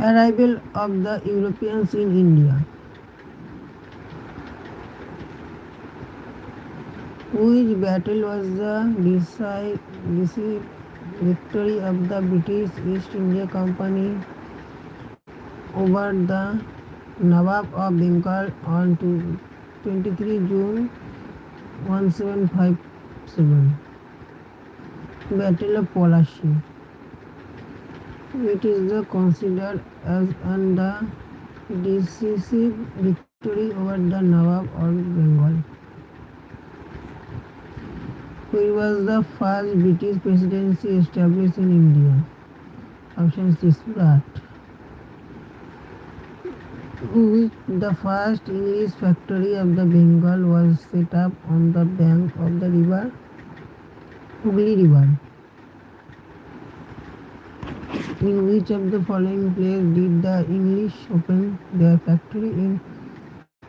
Arrival of the Europeans in India. Which battle was the decisive victory of the British East India Company over the Nawab of Bengal on 23 June 1757? Battle of Polashi. It is considered as the decisive victory over the Nawab of Bengal. Which was the first British presidency established in India? Option C. Surat. Which the first English factory of the Bengal was set up on the bank of the river Hooghly River? In which of the following places did the English open their factory in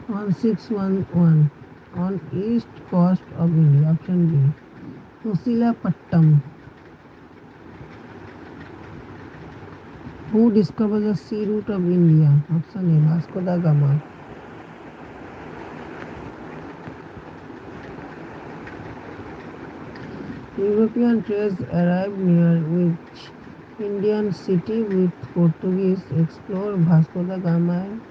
1611 on east coast of India? Option B. Pattam. Who discovered the sea route of India? Option A. Vasco da Gama. European trades arrived near which Indian city with Portuguese explorer Vasco da Gama in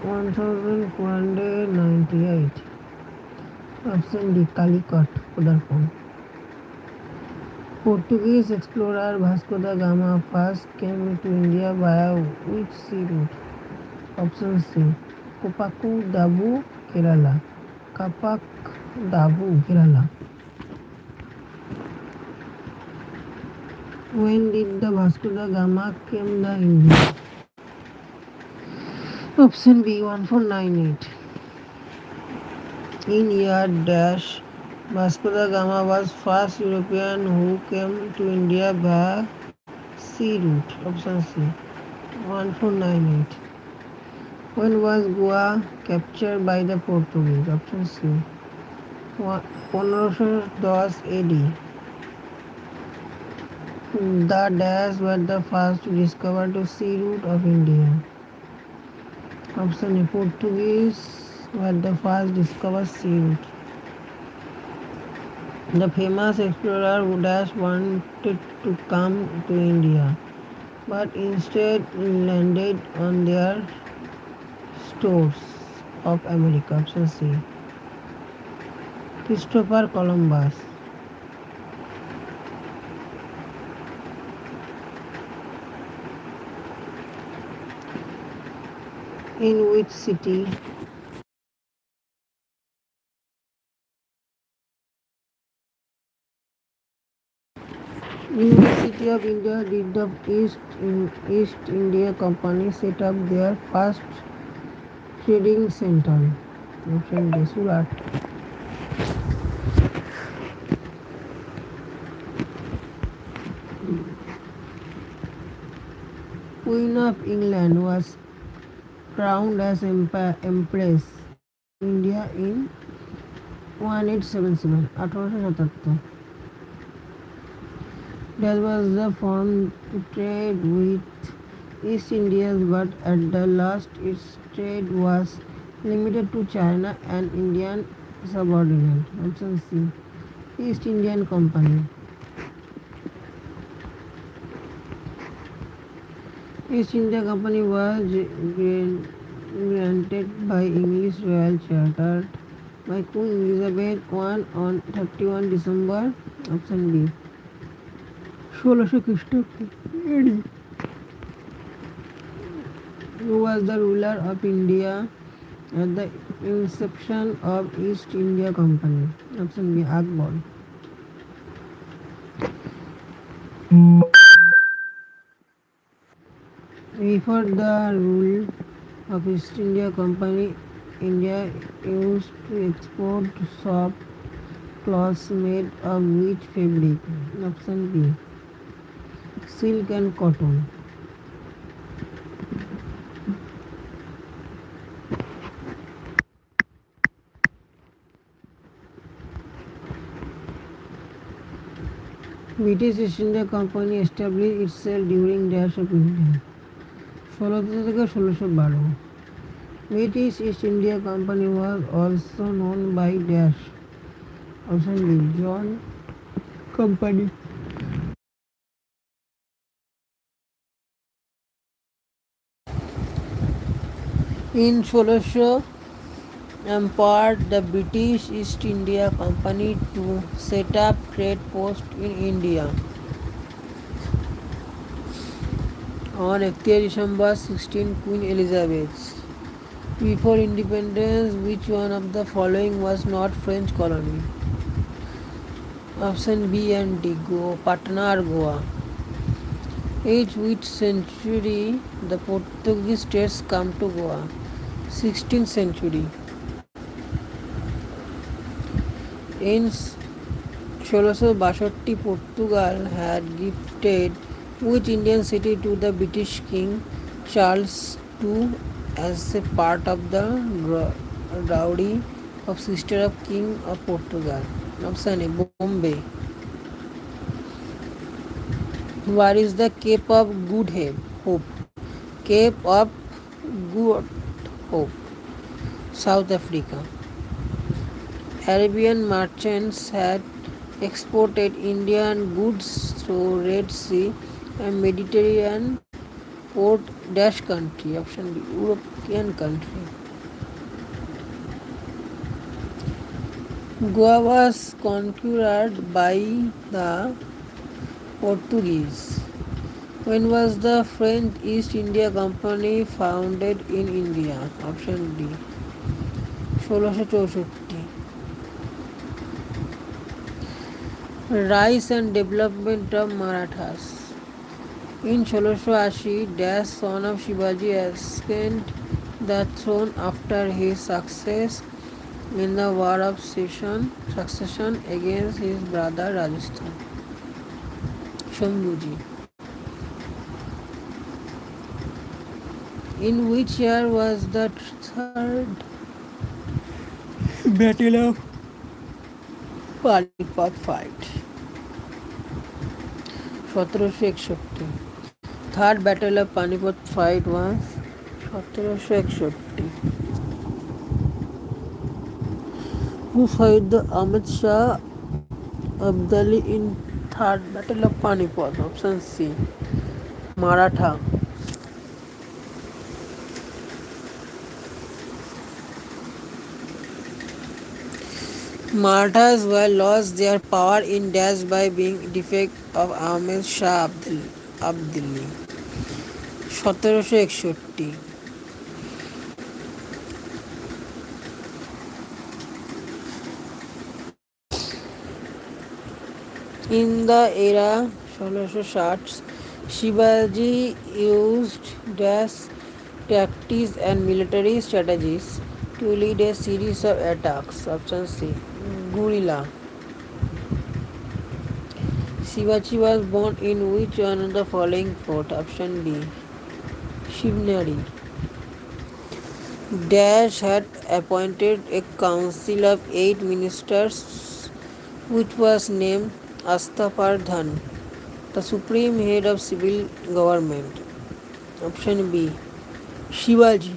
1498? Option D. Calicut, Kodarpon. Portuguese explorer Vasco da Gama first came to India via which sea route? Option C. Kopaku Dabu, Kerala. Kapak Dabu, Kerala. When did the Vasco da Gama came to India? Option B. 1498. In year dash, Vasco da Gama was first European who came to India via sea route. Option C. 1498. When was Goa captured by the Portuguese? Option C. 1510 AD. The Dash were the first to discover the sea route of India. Option A. Portuguese were the first discovered sea route. The famous explorer who Dash wanted to come to India, but instead landed on their shores of America. Option C. Christopher Columbus. In which city University of India did the East India Company set up their first trading center? Option D. Surat. Queen of England was crowned as Empress of India in 1877. 1877. That was the form to trade with East Indians, but at the last its trade was limited to China and Indian subordinate. Option C. East Indian Company. East India Company was granted by English Royal Charter by Queen Elizabeth I on 31 December. Option B. 1600 AD. Who was the ruler of India at the inception of East India Company? Option B. Akbar. Before the rule of East India Company, India used to export soft cloths made of which fabric? Option B. Silk and cotton. British East India Company established itself during dash of India. ষোলোশো থেকে 1612। British East India company was also known by dash. Option B John company. In 1600 empowered the British East India Company to set up trade posts in India. On 31 December 16, Queen Elizabeth. Before independence, which one of the following was not French colony? Option B and D, Patna or Goa. Age which century the Portuguese states come to Goa? 16th century. In 1662, Portugal had gifted which Indian city to the British King Charles II as a part of the dowry of sister of King of Portugal? Option A, Bombay. Where is the Cape of Good Hope? Cape of Good Hope, South Africa. Arabian merchants had exported Indian goods through Red Sea and Mediterranean port dash country. Option B, European country. Goa was conquered by the Portuguese. When was the French East India Company founded in India? Option D, 1664. Rise and development of Marathas. In 1680, Dash, son of Shivaji, ascended the throne after his success in the War of Succession against his brother Rajasthan, Shambhuji. In which year was the third Battle of Panipat fight? 1761. Third Battle of Panipat fight was 1761. Who fight the Ahmad Shah Abdali in Third Battle of Panipat? Option C, Maratha. Marathas were lost their power in Dash by being defeat of Ahmed Shah Abdali. 1761. In the era 1660s, Shivaji used Dash tactics and military strategies to lead a series of attacks. Option C, guerrilla. Shivaji was born in which one of the following fort? Option D, Shivneri. Dash had appointed a council of 8 ministers which was named Astapardhan, the supreme head of civil government. Option B, Shivaji.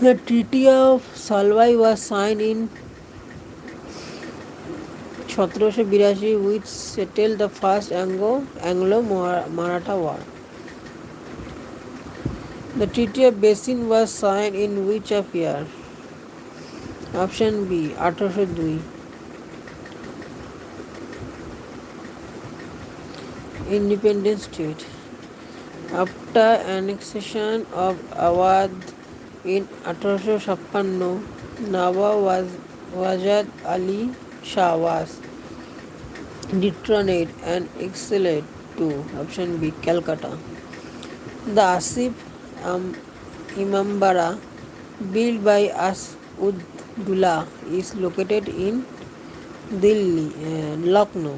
The Treaty of Salwai was signed in 1782, which settled the first Anglo-Maratha War. The Treaty of Basin was signed in which of year? Option B, 1802. Independent state. After annexation of Awadh in 1856, Nawab Wajid Ali Shah was dethroned and exiled to Option B, Calcutta. The Asif Imambara, built by Asudullah, is located in Delhi, Lucknow.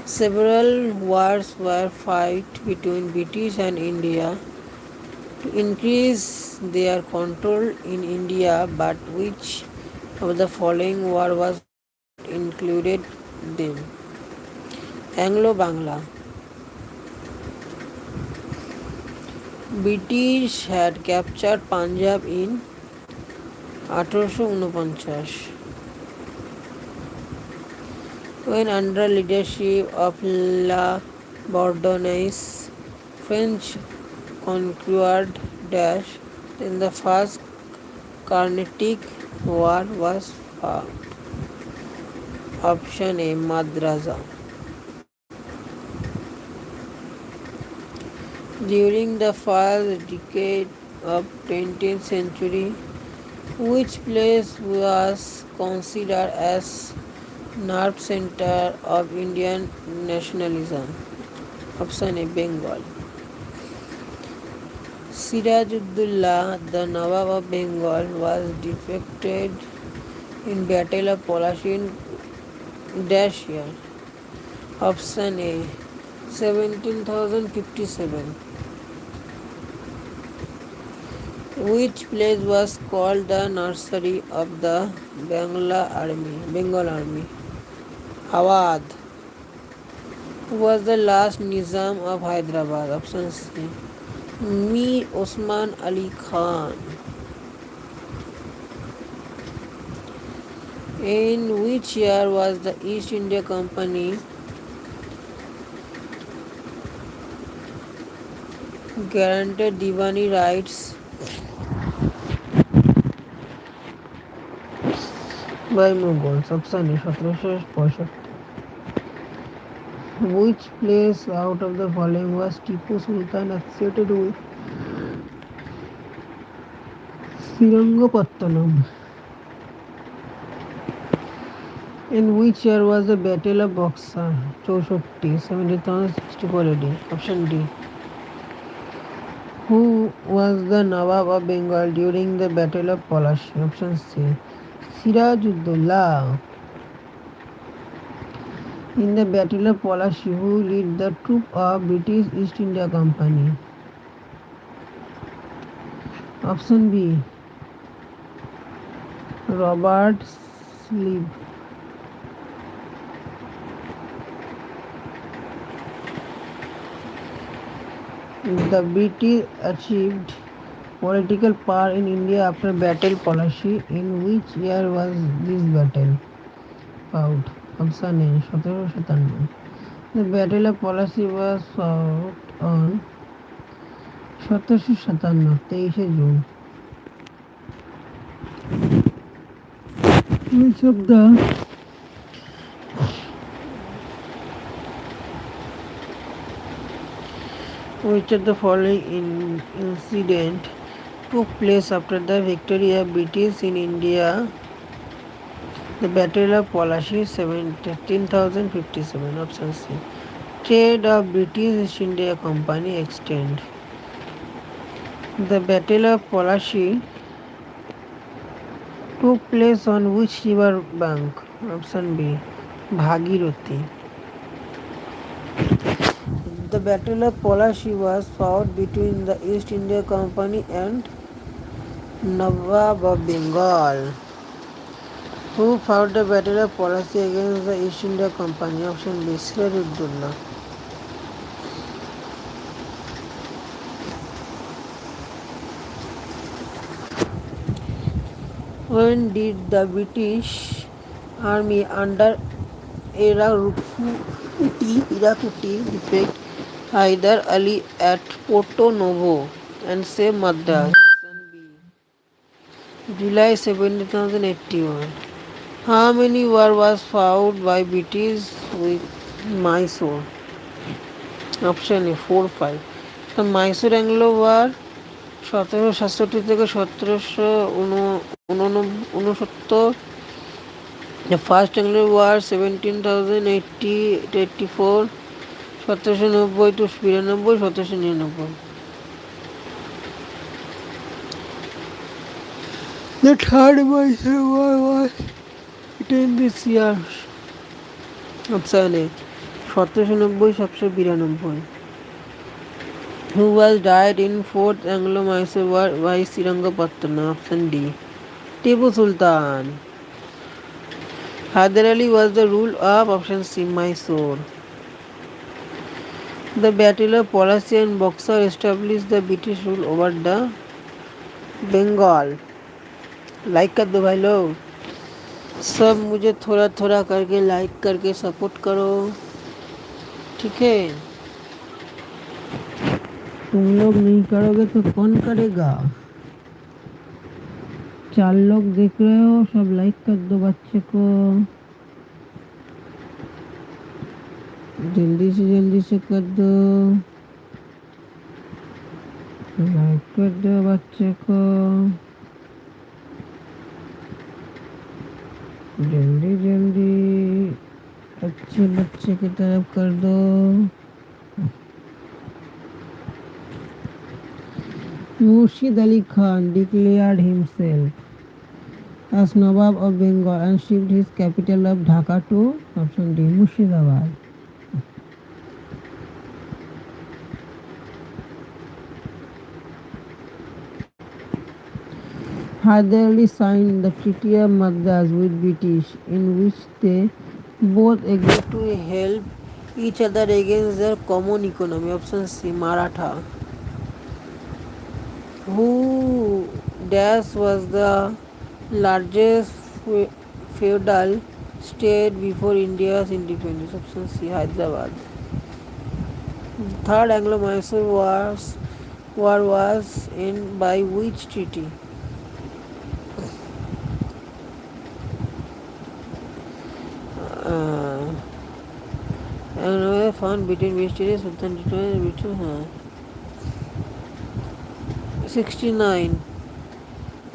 Several wars were fought between British and India to increase their control in India, but which of the following war was not included them? Anglo-Bangla. British had captured Punjab in 1849 when under leadership of La Bourdonnais, French conquered Dash. In the first Carnatic War was option A Madrasa. During the first decade of 20th century, which place was considered as nerve center of Indian nationalism? Option A Bengal. Sirajuddaulah, the Nawab of Bengal, was defeated in Battle of Palashi in dash year. Option A 17,057. Which place was called the nursery of the Bengal Army? Awadh. Who was the last Nizam of Hyderabad? Option C. Mir Osman Ali Khan. In which year was the East India Company granted Diwani rights by Mughals? Option A 1765. Which place out of the following was Tipu Sultan associated with Srirangapatnam? In which year was the Battle of Buxar? 70,064 AD. Option D. Who was the Nawab of Bengal during the Battle of Palashi? Option C. Sirajuddaulah. In the Battle of Palashi, who led the troop of British East India Company? Option B. Robert Sleeve. The British achieved political power in India after Battle Palashi. In which year was this battle fought? Option A 1757. The Battle of Palashi was fought on 1757, 23 June. Which of the following incident took place after the victory of British in India? The Battle of Palashi, 17,057. Option C. Trade of British East India Company extend. The Battle of Palashi took place on which river bank? Option B. Bhagirathi. The Battle of Palashi was fought between the East India Company and Nawab of Bengal. Who fought the Battle of Palashi against the East India Company? Option B. Sirajuddaulah. When did the British Army under Irakuti defeat Hyder Ali at Porto Novo and save Madras? July 17,081. How many war was fought by British with Mysore? Option A 4-5. The Mysore Anglo War 1767 থেকে 1769. The First Anglo War 17,080-84, 1790 to 92, 1799. The Third Mysore War was in this year. Option A 1790, 1792. Who was died in Fourth Anglo-Mysore War by Srirangapatna? Option D. Tipu Sultan. Hyder Ali was the ruler of option C Mysore. The Battle of Palace and Boxer established the British rule over the Bengal. Like कर दो भाई लोग, सब मुझे थोड़ा थोड़ा करके like करके सपोर्ट करो, ठीक है। तुम लोग नहीं करोगे तो कौन करेगा। 4 लोग देख रहे हो, सब लाइक कर दो बच्चे को, जल्दी से कर दो, लाइक कर दो बच्चे को, जल्दी अच्छे बच्चे की तरफ कर दो। Murshid Ali Khan declared himself as Nawab of Bengal and shifted his capital of Dhaka to option D, Murshidabad. Hyder Ali signed the Treaty of Madras with British, in which they both agreed to help each other against their common economy. Option C, Maratha. Who Dash was the largest feudal state before India's independence. Option C, Hyderabad. Third Anglo-Mysore war was ended by which treaty? And found between West Indies, Sultan between 69.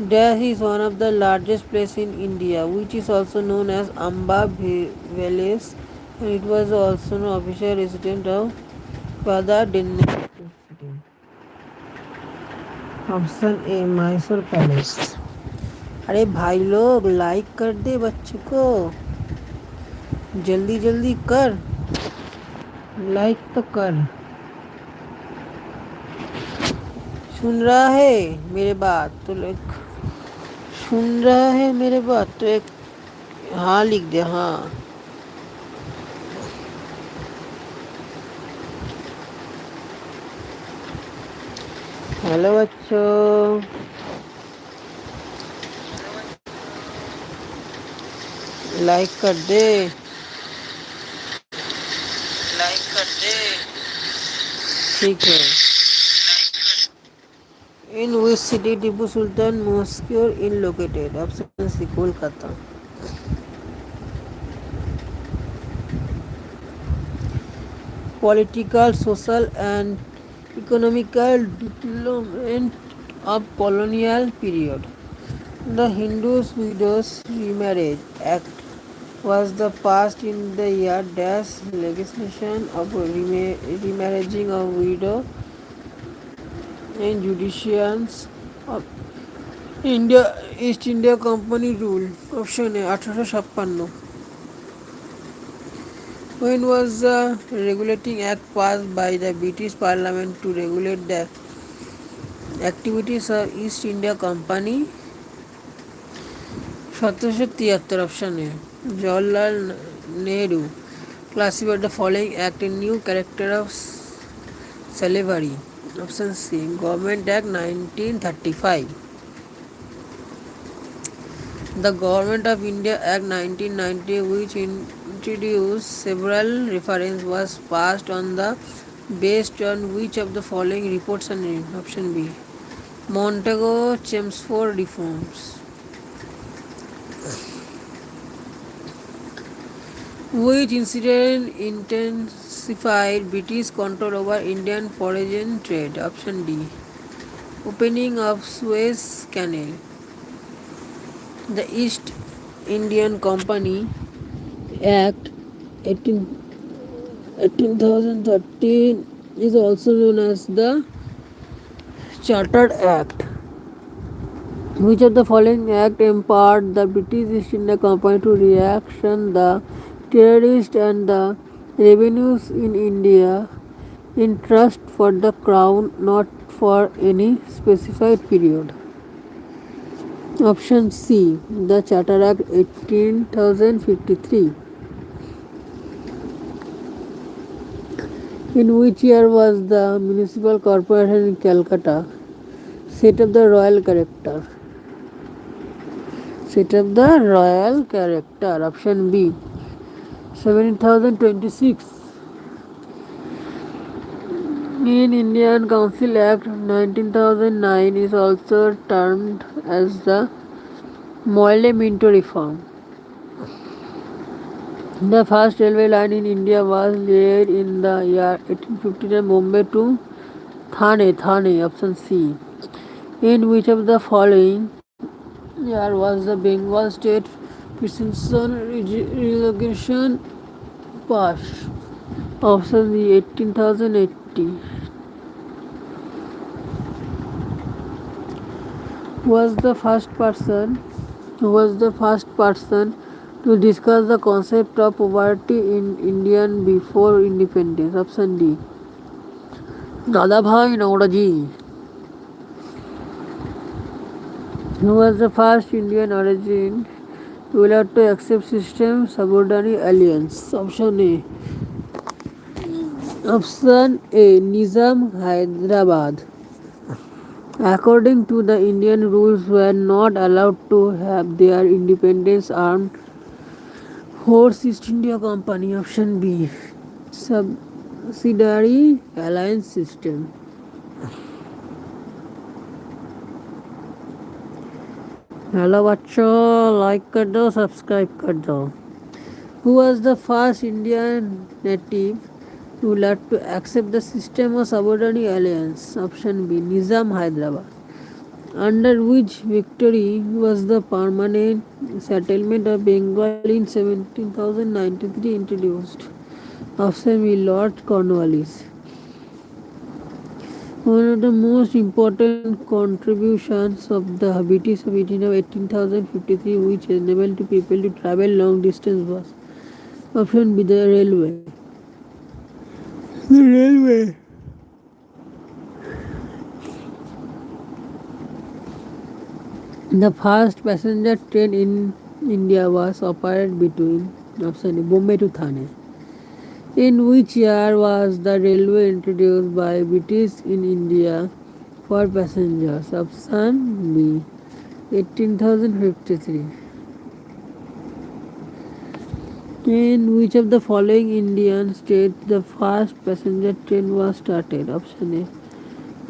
Dash is one of the largest places in India, which is also known as Amba Valley, and it was also an official residence of Father Dennis. Option A Mysore palace. अरे भाई लोग like कर दे बच्चे को, जल्दी कर, like तो कर। सुन रहा है मेरे बात तो लाइक, सुन रहा है मेरे बात तो एक हाँ लिख दे, हाँ। हेलो बच्चों, लाइक कर दे, लाइक कर दे, ठीक है। In which city Tipu Sultan mosque in located? Option C, Kolkata. Political, social and economical development of colonial period. The Hindu's Widows Remarriage Act was the passed in the year dash legislation of remarrying of widow and judicians of India East India Company rule. Option A, 1856. When was the regulating act passed by the British Parliament to regulate the activities of East India Company? 1773. Option A. Jawaharlal Nehru classified the following act in new character of slavery. Option C. Government Act 1935. The Government of India Act 1990, which introduced several references, was passed on the based on which of the following reports and option B. Montagu Chelmsford reforms. Which incident intensified British control over Indian foreign trade? Option D. Opening of Suez Canal. The East Indian Company Act 1813 is also known as the Chartered Act. Which of the following act empowered the British East India Company to reaction the terrorists and the revenues in India in trust for the crown, not for any specified period? Option C, the Charter Act 18,053. In which year was the municipal corporation in Calcutta set up the royal character? Set up the royal character. Option B. 17,026. In Indian Council Act 19,009 is also termed as the Moille Minto reform. The first railway line in India was laid in the year 1859 Bombay to Thane, option C. In which of the following year was the Bengal state precision relegation passed? Option B 18,080. Was the first person was the first person to discuss the concept of poverty in Indian before independence? Option D. Dadabhai Nauraji, who was the first Indian origin ruler to accept system subordinate alliance. Option A. Option A. Nizam Hyderabad. According to the Indian rules were not allowed to have their independence armed force East India Company. Option B. Subsidiary alliance system. Hello बच्चों, like कर दो, subscribe कर दो. Who was the first Indian native ruler to accept the system of subordinate alliance? Option B. Nizam Hyderabad. Under which victory was the permanent settlement of Bengal in 1793 introduced? Option B. Lord Cornwallis. One of the most important contributions of the British of 1853 which enabled people to travel long distance was option B. The railway. The railway. The first passenger train in India was operated between option A. Bombay to Thane. In which year was the railway introduced by British in India for passengers? Option B. 18,053. In which of the following Indian states the first passenger train was started? Option A.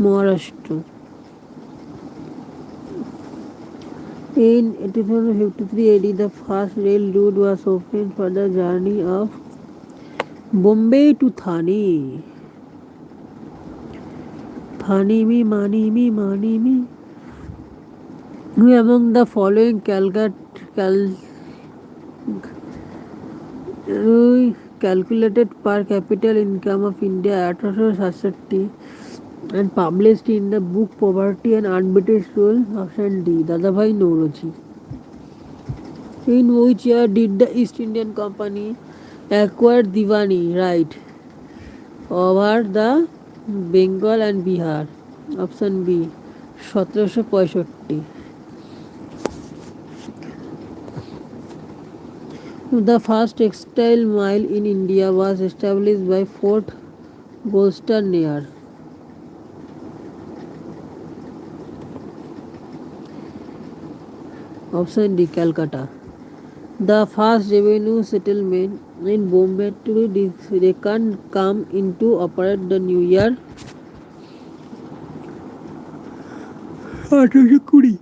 Maharashtra. In 1853 AD, the first rail route was opened for the journey of Bombay to Thane. Thane me, mani me. Who among the following calculated per capita income of India 1867 and published in the book Poverty and Unbritish Rule? Option D. Dadabhai Naoroji. In which year did the East Indian Company acquire Diwani right over the Bengal and Bihar? Option B. 1765. The first textile mill in India was established by Fort Goldston near option D. Calcutta. The first revenue settlement in Bombay to Deccan come into operate the new year 1820.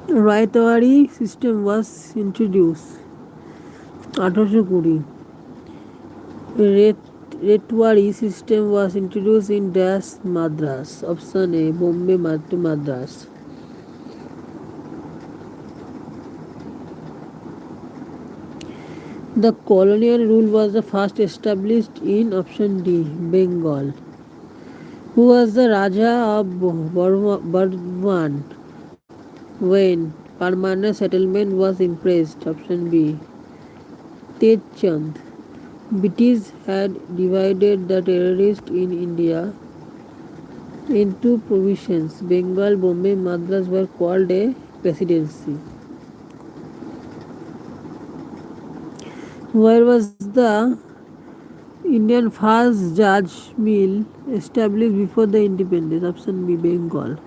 Raitawari system was introduced 1820. Retwari system was introduced in Dash Madras. Option A. Bombay to Madras. The colonial rule was the first established in option D. Bengal. Who was the Raja of Burdwan when permanent settlement was impressed? Option B. Tej Chand. British had divided the terrorists in India into provisions. Bengal, Bombay, Madras were called a presidency. Where was the Indian first judge mill established before the independence? Option B, Bengal.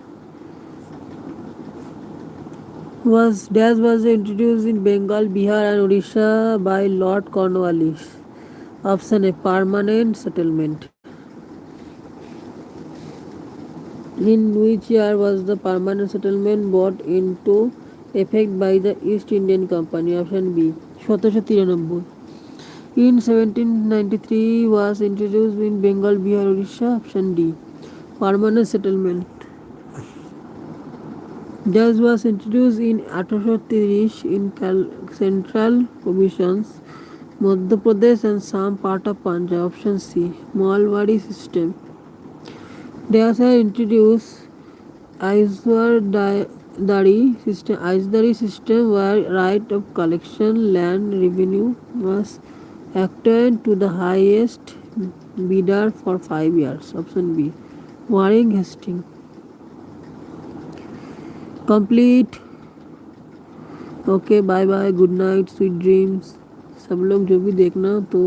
Was Dash was introduced in Bengal, Bihar and Odisha by Lord Cornwallis. Option A, permanent settlement. In which year was the permanent settlement brought into effect by the East Indian Company? Option B, 1793. In 1793 was introduced in Bengal, Bihar, Odisha. Option D, permanent settlement. Jazz was introduced in 1830 in central provinces, Madhya Pradesh and some part of Punjab. Option C, Malwari system. They also introduced Aizwardari system where right of collection land revenue was attained to the highest bidder for 5 years. Option B, Waring Hastings. Complete. Okay bye bye good night sweet dreams सब लोग जो भी देखना तो